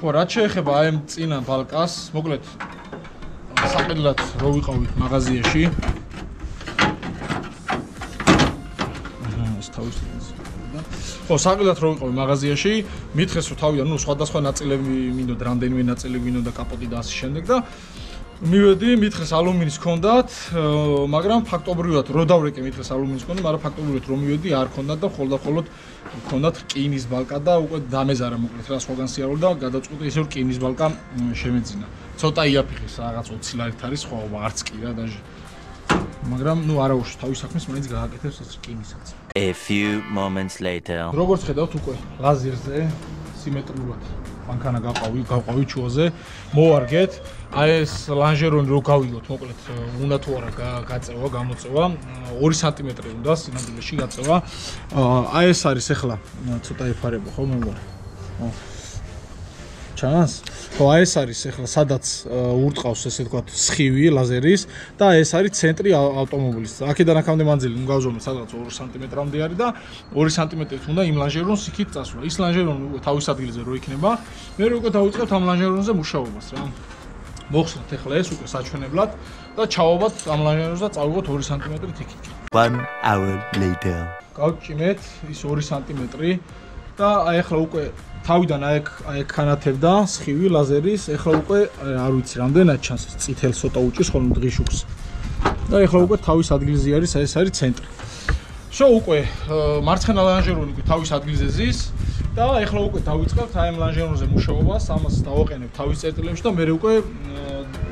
ხო, რაც შეეხება აი ამ წინა ბალკას, მოკლედ საყიდლად რო ვიყავით მაღაზიაში. ეს თავის ხო, საყიდლად რო ვიყავით მაღაზიაში, მითხეს რომ თავიდან ნუ სხვადასხვა ნაწილები მინდოდა, რამდენიმე ნაწილი მინდოდა კაპოტი და ასე შემდეგ და მივედი, მითხეს ალუმინის ჰქონდათ, მაგრამ ფაქტობრივად რო დავრეკე მითხეს ალუმინის ჰქონდა, მაგრამ ფაქტობრივად რომ მივედი არ ჰქონდათ და ხოლმე ჰქონდათ რკინის ბალკა და უკვე დამეზარა მოკლედ რა სხვაგან სიარულო და გადავწყვიტე ისე რომ რკინის ბალკა შემეძინა. ცოტა იაფიხეს რაღაც 20 ლარით არის ხვაობა, არც კი რა დაჟე. მაგრამ ნუ არა უშ თავის საქმეს მაინც გააკეთებს რკინისაც. A few moments later. როგორც ხედავთ უკვე ლაზერზე სიმეტრიულად მანქანა გავყავი ჩუაზე, მოვარგეთ. აი ეს ლანჟერონი რო გავიგოთ, მოკლედ უნდა თუ არა გაწევა, გამოწევა 2 სანტიმეტრი უნდა სინამდვილეში გაწევა. აი ეს არის ახლა ცოტა იფარება ხო მე მგონი. ჩანს? ხო, აი ეს არის ახლა სადაც ურტყავს ესე ვთქვათ სხივი ლაზერის და ეს არის ცენტრი ავტომობილის. აქედან აქამდე მანძილი ნუ გავზომე სადღაც 2 სანტიმეტრამდე არის და 2 სანტიმეტრით უნდა იმ ლანჟერონს იქით წასვლა. ის ლანჟერონი უკვე თავის ადგილზე რო იქნება, მე უკვე დავიწყებთ ამ ლანჟერონზე მუშაობას რა. მოხსნათ ახლა ეს უკვე საჩვენებლად და ჩავაბათ ამ ლანჟერონს და წავიღოთ 2 სანტიმეტრით იქით. 1 hour later. გავჭიმეთ ის 2 სანტიმეტრი და აი ახლა უკვე თავიდან აი ქანათებდა სხივი ლაზერის, ახლა უკვე არ ვიცი რამდენად ჩანს წითელ ცოტა უჭის ხოლმე დღიშუქს. და ახლა უკვე თავის ადგილზე არის, ეს არის ცენტრი. შო უკვე მარცხენა ლანჟერონი უკვე თავის ადგილზე ზის და ახლა უკვე დავიწყებთ აი ამ ლანჟერონზე მუშაობას, ამას დავაყენებ თავის წერტილებში და მე უკვე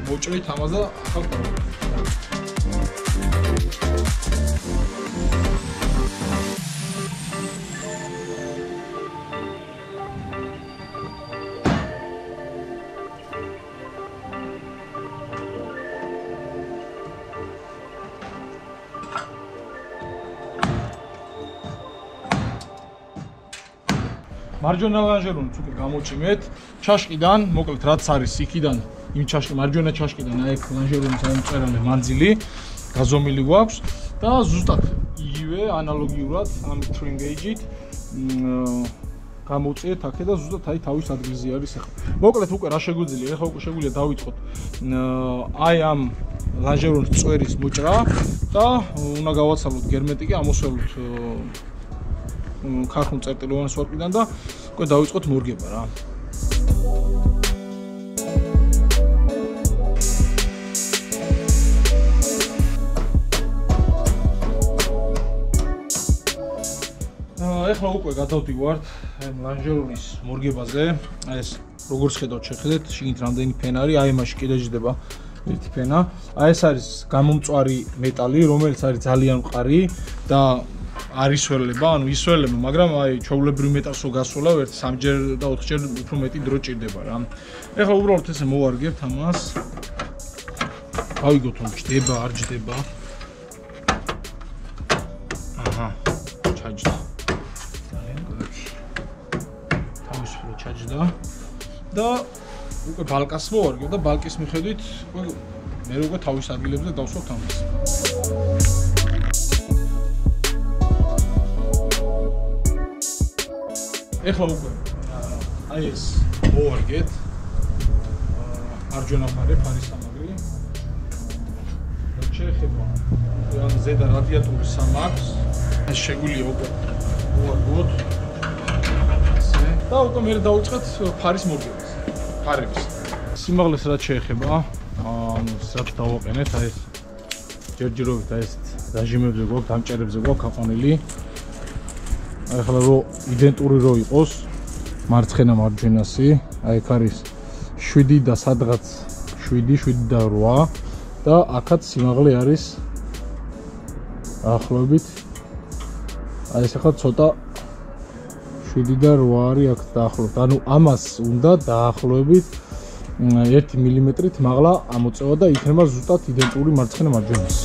მოჭრით ამას და ახალ მარჯვენა ლანჟერონიც უკვე გამოჭიმეთ. ჩაშკიდან, მოკლედ რაც არის იქიდან, იმ მარჯვენა ჩაშკიდან აი ეს ლანჟერონის ამწერალი მანძილი გაზომილი გვაქვს და ზუსტად იგივე ანალოგიურად ამ string gauge-ით გამოვწიეთ აქე და ზუსტად აი თავის ადგილზე არის ახლა. მოკლედ უკვე რა შეგვიძლია, ახლა უკვე შეგვიძლია დავიწყოთ აი ამ ლანჟერონის წვერის მოჭრა და უნდა გავაცალოთ გერმეტიკი, ამოსველოთ ქარხნულ წერტილოვანს ვარკიდან და უკვე დავიწყოთ მორგება რა. ეხლა უკვე გადავდივართ ამ ლანჟერონის მორგებაზე. აი ეს როგორც ხედავთ შეხედეთ, შიგნით რამდენი ფენა არის, აი მასში კიდე ჯდება ერთი ფენა. აი ეს არის გამომწვარი მეტალი, რომელიც არის ძალიან მყარი და არ ისველება, ანუ ისველება, მაგრამ აი ჩვეულებრივ მეტალს რო გასვლა, 1-3ჯერ და 4ჯერ უფრო მეტი დრო ჭირდება რა. ეხლა უბრალოდ ესე მოვარგებთ ამას. გავიგოთ რომ ჯდება, არ ჯდება. აჰა, ჩაჯდა. ძალიან კარგი. თავისუფლად ჩაჯდა. და უკვე ბალკას მოვარგებ და ბალკის მიხედვით მე უკვე თავის ადგილებზე დავსვათ ამას. ეხლა უკვე აი ეს მოვარგეთ მარჯვენა მხარე ფარის სამაგრი. შეეხება ამ ზედა რადიატორის სამაგს. ეს შეგვიძლია უკვე მოვარგოთ. ასე და უკვე მე დავიწყეთ ფარის მორგებას. ფარების. სიმაღლეს რაც შეეხება, რაც დავაყენეთ, აი ეს ჯერჯერობით აი ეს დაჟიმებზე გვაქვს, დამჭერებზე გვაქვს აყვანილი. ახლა რო იდენტური რო იყოს მარცხენა მარჯვენასი, აი აქ არის 7 და სადღაც 7 და 8 და აქაც სიმაღლე არის ახლობით. აი ეს ახლა ცოტა 7 და 8 არის აქ დაახლოებით. ანუ ამას უნდა დაახლოებით 1 მილიმეტრით მაღლა ამოწევა და იქნება ზუსტად იდენტური მარცხენა მარჯვენას.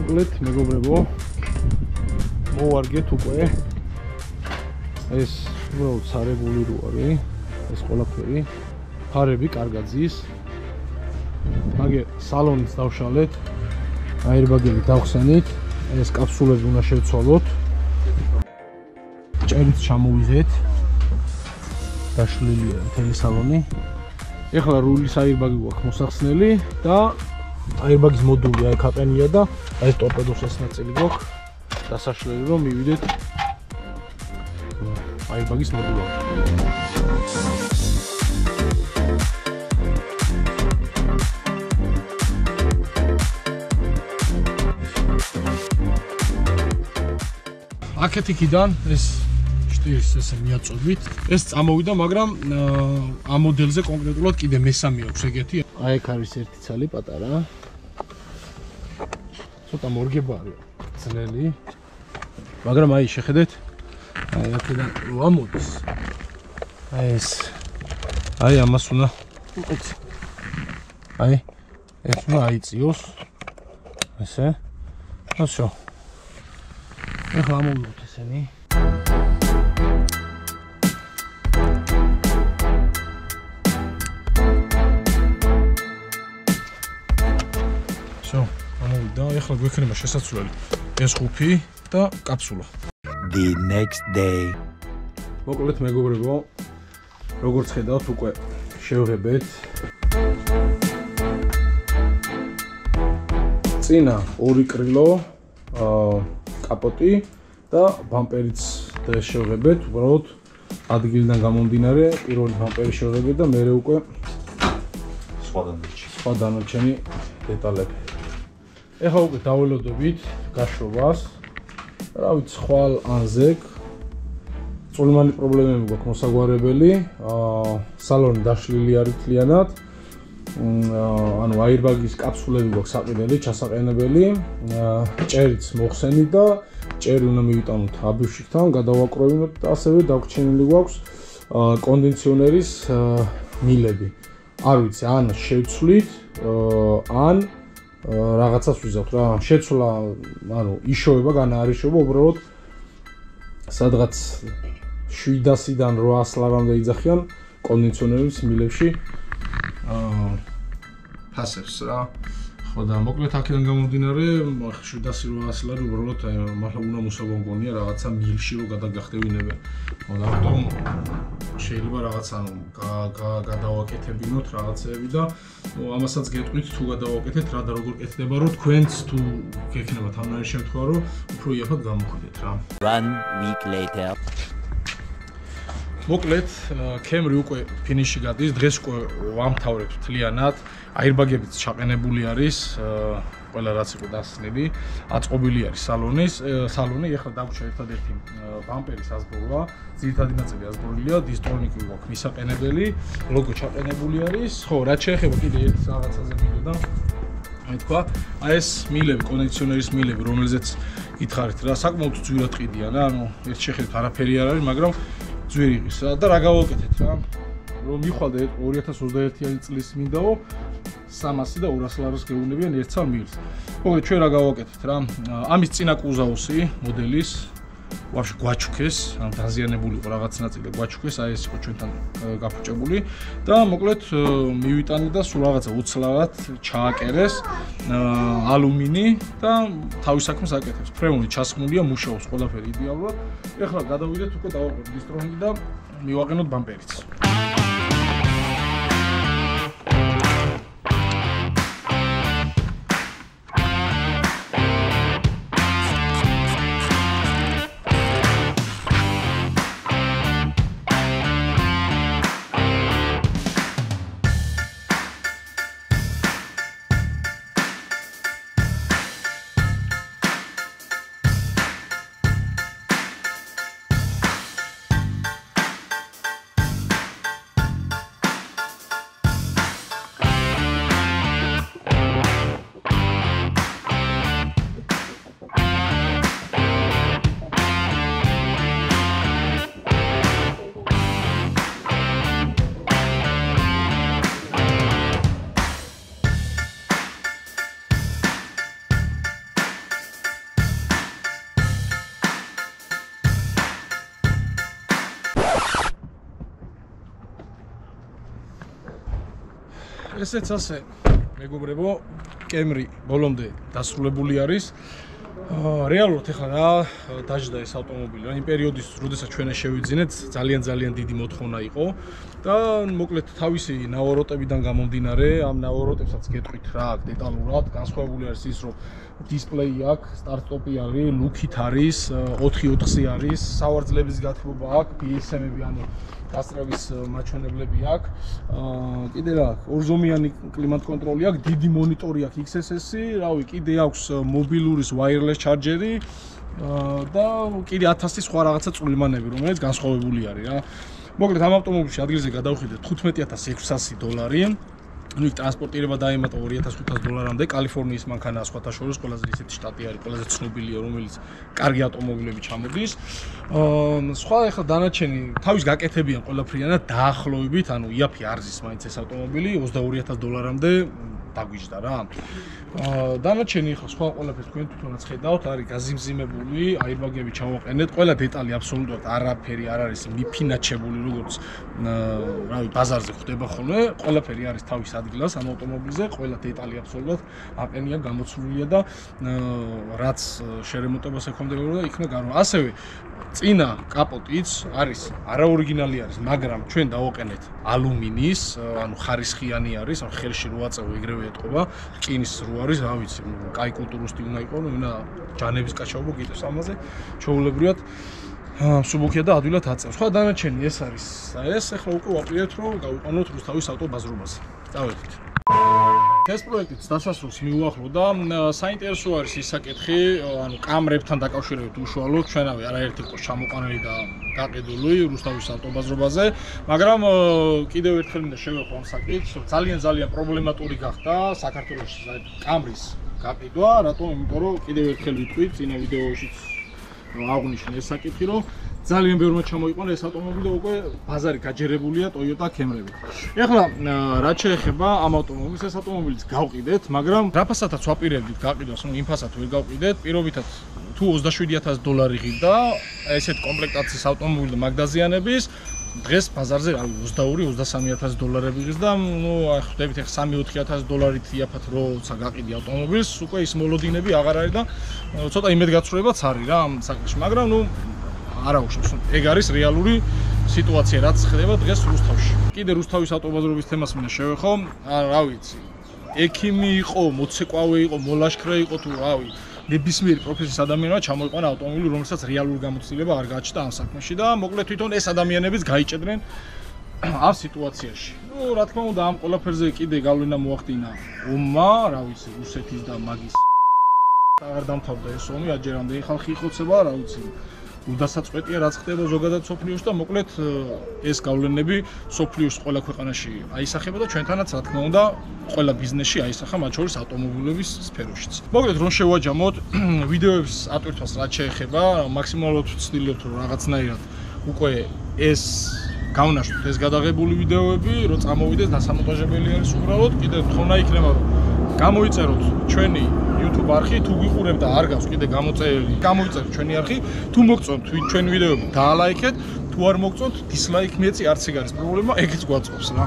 მოკლედ მეგობრებო მოვარგეთ უკვე ეს უბრალოდ სარებული რო არის ეს ყველაფერი ფარები კარგად ზის მაგე სალონიც დავშალეთ აირბაგები დავხსენით ეს კაფსულები უნდა შევცვალოთ ჭერიც ჩამოვიზეთ დაშლილია მთელი სალონი ეხლა რულის აირბაგი გვაქვს მოსახსნელი და აირბაგის მოდული აი ქაპენია და აი ეს ტორპედოს ეს ნაწილი გვაქვს დასაშლელი რომ მივიდეთ აირბაგის მოდულში აქეთ იქიდან ეს შტირის ესე მიაწვევით ეს წამოვიდა მაგრამ ამ მოდელზე კონკრეტულად კიდე მესამე აქვს ეგეთი აი ეგ არის ერთი ცალი პატარა ცოტა მორგება არის ძნელი მაგრამ აი შეხედეთ აი აქედან რო ამოდის აი ეს აი ამას უნდა აი ეს უნდა აიწიოს ესე ასო ეხლა ამოვიდეთ ესენი და ეხლა გვექნება შესაძლებელი ეს ხუფი და კაფსულა. The next day. მოკლედ მეგობრებო, როგორც ხედავთ უკვე შევღებეთ. წინა ორი კრილო, კაპოტი და ბამპერიც დღეს შევღებეთ. უბრალოდ ადგილიდან გამომდინარე, პირველი ბამპერი შევღებეთ და მერე უკვე სხვა დანარჩენი დეტალები. ეხლა უკვე დაველოდებით გაშრობას. რა ვიცი, ხვალ ან ზეგ. წვრილმანი პრობლემები გვაქვს მოსაგვარებელი. სალონი დაშლილი არის მთლიანად. ანუ აირბაგის კაფსულები გვაქვს საყიდელი, ჩასაყენებელი. ჭერიც მოხსენი და ჭერი უნდა მივიტანოთ აბივშიქთან, გადავაკროვინოთ და ასევე დაგვრჩენილი გვაქვს კონდიციონერის მილები. არ ვიცი, ან შევცვლით, ან რაღაცას ვიზავთ რა, შეცვლა, ანუ იშოვება, განაარიშობა, უბრალოდ სადღაც 700-დან 800 ლარამდე იძახიან კონდიციონერის მილებში ფასებს რა. ხო და მოკლედ აქედან გამომდინარე 700-800 ლარი უბრალოდ მართლა უნდა მოსაგვარ მგონია რაღაცა მილში რომ გადაგახდევინებენ. ხო და ამიტომ შეიძლება რაღაც ანუ გადავაკეთებინოთ რაღაცეები და ამასაც გეტყვით თუ გადავაკეთეთ რა და როგორ კეთდება რომ თქვენც თუ გექნებათ ამნაირი შემთხვევა რომ უფრო იაფად გამოხვიდეთ რა. 1 week later. მოკლედ camry უკვე ფინიში გადის, დღეს უკვე ვამთავრებთ მთლიანად. აირბაგებიც ჩაყენებული არის, ყველა რაც იყო დასწნილი, აწყობილი არის სალონი, ეხლა დაგვრჩა ერთადერთი ბამპერის ასბორვა, ძირითადი ნაწილი ასბორილია, დისტრონიკი გვაქვს მისაყენებელი, ლოგო ჩაყენებული არის. ხო, რაც შეეხება კიდე ერთ რაღაცაზე მინდოდა აი თქვა, აი ეს მილები, კონდიციონერის მილები, რომელზეც გითხარით რა, საკმაოდ ძვირად ყიდიან რა, ანუ ერთ შეხედვით არაფერი არ არის, მაგრამ ძვირი ის რა და რა გავაკეთეთ რა რომ მიხვალდე 2021 წლის მინდაო 300 და 200 ლარს გეუნებიან ერთ სამ მილს. მოკლედ ჩვენ რა გავაკეთეთ რა ამის წინა კუზაუსი მოდელის ვაფშე გვაჩუქეს, ან დაზიანებული იყო რაღაც ნაწილი გვაჩუქეს, აი ეს იყო ჩვენთან გაფუჭებული და მოკლედ მივიტანე და სულ რაღაცა უცლავად ჩააკერეს ალუმინი და თავის საქმეს აკეთებს. ფრენული ჩასხმულია, მუშაობს ყველაფერი იდეალურად. ეხლა გადავიდეთ უკვე დავაყენოთ დისტრონიკი და მივაყენოთ ბამპერიც. ესეც ასე მეგობრებო, camry ბოლომდე დასრულებული არის. რეალურად ეხლა რა დაждდა ეს ავტომობილი. იმ პერიოდის, როდესაც ჩვენ შევიძინეთ, ძალიან დიდი მოთხოვნა იყო და მოკლედ თავისი ნაოროტებიდან გამომდინარე, ამ ნაოროტებსაც გეტყვით რა აქ დეტალურად, განსხვავებული არის ის, რომ დისპლეი აქვს, სტარტ-სტოპი არის, ლუკით არის, 4x4-ი არის, სავარძლების გათბობა აქვს, BSM-ები, ანუ გასწრების მაჩვენებლები აქვს. კიდე რა აქვს, ორზომიანი კლიმატ კონტროლი აქვს, დიდი მონიტორი აქვს XSS-ი, რავი, კიდე აქვს მობილურის wireless charger-ი და კიდე 1000 სხვა რაღაცა წვრილმანები, რომელიც განსხვავებული არის რა. მოკლედ ამ ავტომობილში ადგილზე გადავხიდეთ $15,600. ნუ ტრანსპორტირება დაემატა $2,500-მდე. კალიფორნიის მანქანაა სხვათა შორის, ყველაზე ისეთი შტატი არის, ყველაზე ცნობილია, რომელიც კარგი ავტომობილები ჩამოდის. სხვა ეხლა დანარჩენი თავის გაკეთებიან ყველაფრიანად დაახლოებით, ანუ იაფი არზის მაინც ეს ავტომობილი $22,000-მდე დაგვიჯდა რა. დანარჩენი ხა სხვა ყველაფერს თქვენ თვითონაც ხედავთ, არის გაზიმზიმებული, აირბაგები ჩამოყენეთ, ყველა დეტალი აბსოლუტურად არაფერი არ არის მიფინაჩებული, როგორც რავი, ბაზარზე ხდება ხოლმე, ყველაფერი არის თავის ადგილას ამ ავტომობილზე, ყველა დეტალი აბსოლუტურად აყენია, გამოცვლილია და რაც შერემონტებას ეკონდებოდა, იქნა გარო. ასევე წინა კაპოტიც არის არაორიგინალი არის, მაგრამ ჩვენ დავაყენეთ ალუმინის, ანუ ხარისხიანი არის, ანუ ხელში რო აწევ ეგრევე ეთყობა, რკინის რო არის, რა ვიცი, კაი კულტურისტი უნდა იყო, უნდა ჯანების კაჩაობა გიტოს ამაზე, ჩაულებრივად მსუბუქია და ადვილად აწევს. სხვა დანარჩენი ეს არის. ეს ახლა უკვე ვაპირებთ, რომ გავიყვანოთ რუსთავის ავტობაზრობაზე. წავედით. ეს პროექტიც დასასრულს მიუახლოვ და საინტერესო არის ის საკითხი, ანუ კამრებთან დაკავშირებით უშუალოდ ჩვენავე არაერთი იყო ჩამოყანილი და გაყიდული რუსთავის ავტობაზრობაზე, მაგრამ კიდევ ერთხელ მინდა შევეხო ამ საკითხს, ძალიან პრობლემატური გახდა საქართველოში კამრის გაყიდვა, რატომ? იმიტომ რომ კიდევ ერთხელ ვიტყვი წინა ვიდეოშიც აღვნიშნე ეს საკითხი, რომ ძალიან ბევრმა ჩამოიყვანა ეს ავტომობილი და უკვე ბაზარი გაჯერებულია Toyota Camry-ებით. ეხლა რაც შეეხება ამ ავტომობილს, ეს ავტომობილიც გავყიდეთ, მაგრამ რა ფასადაც ვაპირებდით გაყიდვას, ნუ იმ ფასად ვერ გავყიდეთ, პირობითად თუ $27,000 ღირდა ესეთ კომპლექტაციის ავტომობილი და მაგდაზიანების დღეს ბაზარზე რავი $22,000-23,000 ღირს და ნუ ხვდებით ახლა $3-4,000-ით იაფად როცა გაყიდი ავტომობილს, უკვე ის მოლოდინები აღარ არის და ცოტა იმედგაცრუებაც არის რა ამ საკითხში, მაგრამ ნუ არა უშავს. ეგ არის რეალური სიტუაცია, რაც ხდება დღეს რუსთავში. კიდე რუსთავის ავტობაზრობის თემას მინდა შევეხო. რა ვიცი, ექიმი იყო, მოცეკვავე იყო, მოლაშქრე იყო თუ რავი, ნებისმიერი პროფესიის ადამიანმა ჩამოიყვანა ავტომობილი, რომელსაც რეალური გამოცდილება არ გააჩნდა ამ საქმეში და მოკლედ თვითონ ეს ადამიანებიც გაიჭედნენ ამ სიტუაციაში. ნუ რა თქმა უნდა, ამ ყველაფერზე კიდე გავლენა მოახდინა ომმა, რა ვიცი, რუსეთის და მაგის აღარ დამთავრდა ეს ომი, აჯერამდე ხალხი იხოცება, რა ვიცი. უდასაწყვეტია რაც ხდება ზოგადად სოფლიოში და მოკლედ ეს გავლენები სოფლიოს ყველა ქვეყანაში აისახება და ჩვენთანაც რა თქმა უნდა ყველა ბიზნესში აისახა, მათ შორის ავტომობილების სფეროშიც. მოკლედ რომ შევაჯამოთ ვიდეოების ატვირთვას რაც შეეხება, მაქსიმალურად ვცდილობთ რომ რაღაცნაირად უკვე ეს გავნაშთოთ ეს გადაღებული ვიდეოები, რომ წამოვიდეს დასამონტაჟებელი არის უბრალოდ, კიდევ თხოვნა იქნება რომ გამოიწეროთ ჩვენი YouTube არხი, თუ გიყურებთ და არ გავს კიდე გამოიწერეთ ჩვენი არხი, თუ მოგწონთ ჩვენი ვიდეოები დაალაიქეთ, თუ არ მოგწონთ დისლაიქ მიეწი, არც ეგ არის პრობლემა, ეგეც გვაწყობს რა.